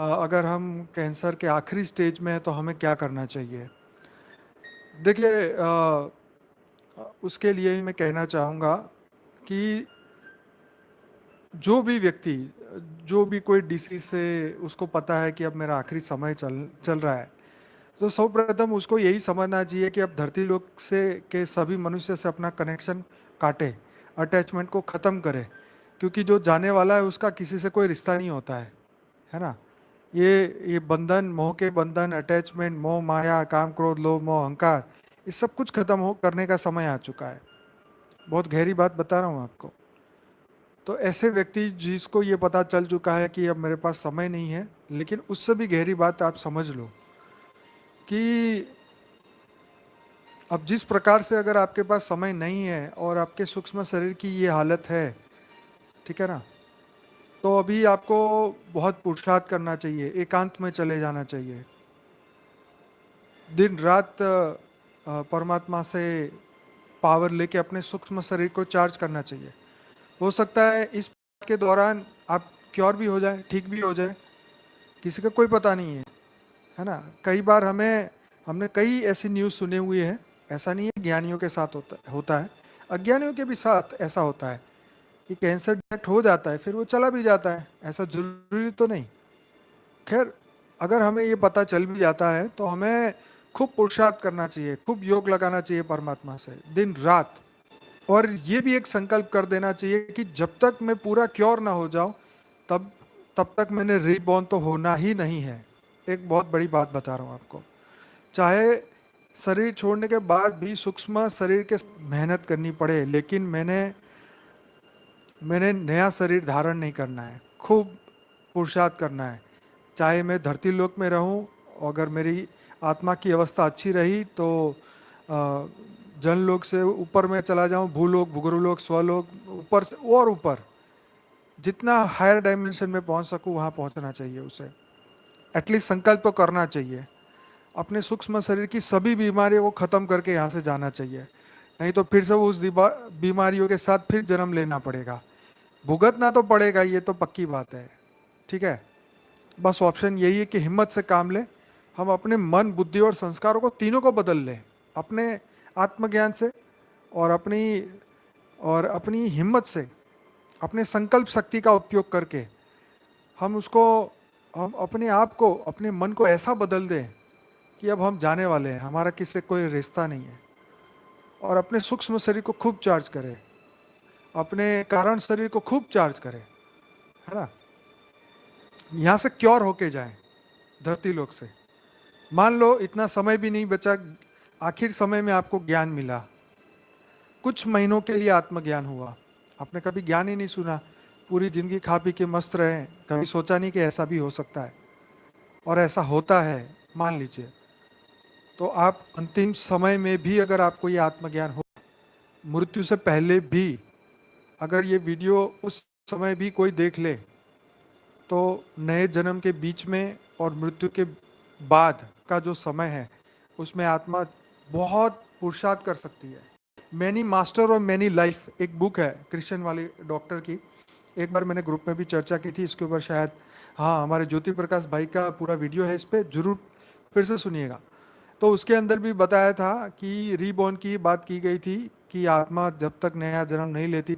अगर हम कैंसर के आखिरी स्टेज में हैं तो हमें क्या करना चाहिए। देखिए, उसके लिए ही मैं कहना चाहूँगा कि जो भी व्यक्ति, जो भी कोई डिसीज से उसको पता है कि अब मेरा आखिरी समय चल चल रहा है, तो सर्वप्रथम उसको यही समझना चाहिए कि अब धरती लोक से के सभी मनुष्य से अपना कनेक्शन काटे, अटैचमेंट को ख़त्म करे, क्योंकि जो जाने वाला है उसका किसी से कोई रिश्ता नहीं होता है ना। ये बंधन, मोह के बंधन, अटैचमेंट, मोह माया, काम क्रोध लोभ मोह अहंकार, ये सब कुछ खत्म हो करने का समय आ चुका है। बहुत गहरी बात बता रहा हूँ आपको। तो ऐसे व्यक्ति जिसको ये पता चल चुका है कि अब मेरे पास समय नहीं है, लेकिन उससे भी गहरी बात आप समझ लो कि अब जिस प्रकार से अगर आपके पास समय नहीं है और आपके सूक्ष्म शरीर की ये हालत है, ठीक है ना, तो अभी आपको बहुत पुरुषार्थ करना चाहिए, एकांत में चले जाना चाहिए, दिन रात परमात्मा से पावर लेके अपने सूक्ष्म शरीर को चार्ज करना चाहिए। हो सकता है इस के दौरान आप क्योर भी हो जाए, ठीक भी हो जाए, किसी का कोई पता नहीं है ना। कई बार हमने कई ऐसी न्यूज़ सुने हुए हैं। ऐसा नहीं है ज्ञानियों के साथ होता है, अज्ञानियों के भी साथ ऐसा होता है कि कैंसर डिटेक्ट हो जाता है, फिर वो चला भी जाता है, ऐसा जरूरी तो नहीं। खैर, अगर हमें ये पता चल भी जाता है तो हमें खूब पुरुषार्थ करना चाहिए, खूब योग लगाना चाहिए परमात्मा से दिन रात, और ये भी एक संकल्प कर देना चाहिए कि जब तक मैं पूरा क्योर ना हो जाऊं तब तक मैंने रीबॉर्न तो होना ही नहीं है। एक बहुत बड़ी बात बता रहा हूँ आपको, चाहे शरीर छोड़ने के बाद भी सूक्ष्म शरीर के मेहनत करनी पड़े, लेकिन मैंने नया शरीर धारण नहीं करना है, खूब पुरुषार्थ करना है। चाहे मैं धरती लोक में रहूं, अगर मेरी आत्मा की अवस्था अच्छी रही तो जन लोक से ऊपर में चला जाऊं, भूलोक, भूगुरुलोक, स्वलोक, ऊपर से और ऊपर जितना हायर डायमेंशन में पहुंच सकूं वहां पहुंचना चाहिए। उसे एटलीस्ट संकल्प तो करना चाहिए। अपने सूक्ष्म शरीर की सभी बीमारियों को खत्म करके यहाँ से जाना चाहिए, नहीं तो फिर से उस बीमारियों के साथ फिर जन्म लेना पड़ेगा, भुगतना तो पड़ेगा, ये तो पक्की बात है। ठीक है, बस ऑप्शन यही है कि हिम्मत से काम ले, हम अपने मन, बुद्धि और संस्कारों को तीनों को बदल लें, अपने आत्मज्ञान से और अपनी हिम्मत से, अपने संकल्प शक्ति का उपयोग करके हम अपने आप को, अपने मन को ऐसा बदल दें कि अब हम जाने वाले हैं, हमारा किससे कोई रिश्ता नहीं है, और अपने सूक्ष्म शरीर को खूब चार्ज करें, अपने कारण शरीर को खूब चार्ज करें, है ना। यहाँ से क्योर होके जाएं धरती लोक से। मान लो इतना समय भी नहीं बचा, आखिर समय में आपको ज्ञान मिला, कुछ महीनों के लिए आत्मज्ञान हुआ, आपने कभी ज्ञान ही नहीं सुना, पूरी जिंदगी खा पी के मस्त रहे, कभी सोचा नहीं कि ऐसा भी हो सकता है, और ऐसा होता है, मान लीजिए, तो आप अंतिम समय में भी अगर आपको ये आत्मज्ञान हो, मृत्यु से पहले भी अगर ये वीडियो उस समय भी कोई देख ले, तो नए जन्म के बीच में और मृत्यु के बाद का जो समय है उसमें आत्मा बहुत पुरुषार्थ कर सकती है। मैनी मास्टर और मैनी लाइफ एक बुक है क्रिश्चियन वाली डॉक्टर की, एक बार मैंने ग्रुप में भी चर्चा की थी इसके ऊपर, शायद हाँ हमारे ज्योति प्रकाश भाई का पूरा वीडियो है इस पर, जरूर फिर से सुनिएगा। तो उसके अंदर भी बताया था कि रीबॉर्न की बात की गई थी कि आत्मा जब तक नया जन्म नहीं लेती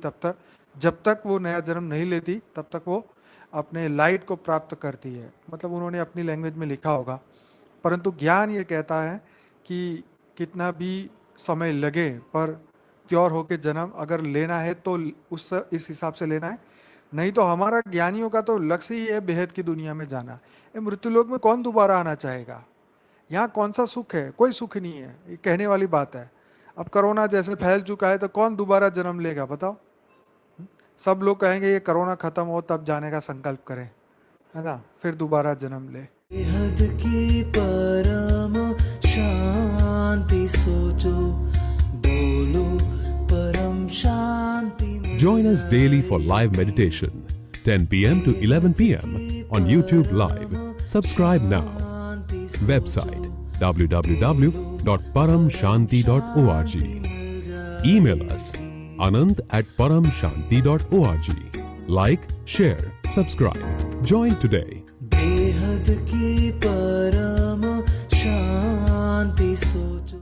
जब तक वो नया जन्म नहीं लेती तब तक वो अपने लाइट को प्राप्त करती है, मतलब उन्होंने अपनी लैंग्वेज में लिखा होगा। परंतु ज्ञान ये कहता है कि कितना भी समय लगे पर क्योर होके जन्म अगर लेना है तो इस हिसाब से लेना है, नहीं तो हमारा ज्ञानियों का तो लक्ष्य ही है बेहद की दुनिया में जाना। ये मृत्युलोक में कौन दोबारा आना चाहेगा, यहाँ कौन सा सुख है, कोई सुख नहीं है, ये कहने वाली बात है। अब कोरोना जैसे फैल चुका है तो कौन दोबारा जन्म लेगा बताओ। सब लोग कहेंगे ये कोरोना खत्म हो तब जाने का संकल्प करें, है ना, फिर दोबारा जन्म ले। बेहद की परम शांति सोचो, बोलो परम शांति। Join us daily for live meditation, 10 p.m. to 11 p.m. on YouTube Live. Subscribe now. Website www.paramshanti.org. Email us anant@paramshanti.org. Like, share, subscribe. Join today. बेहद पद की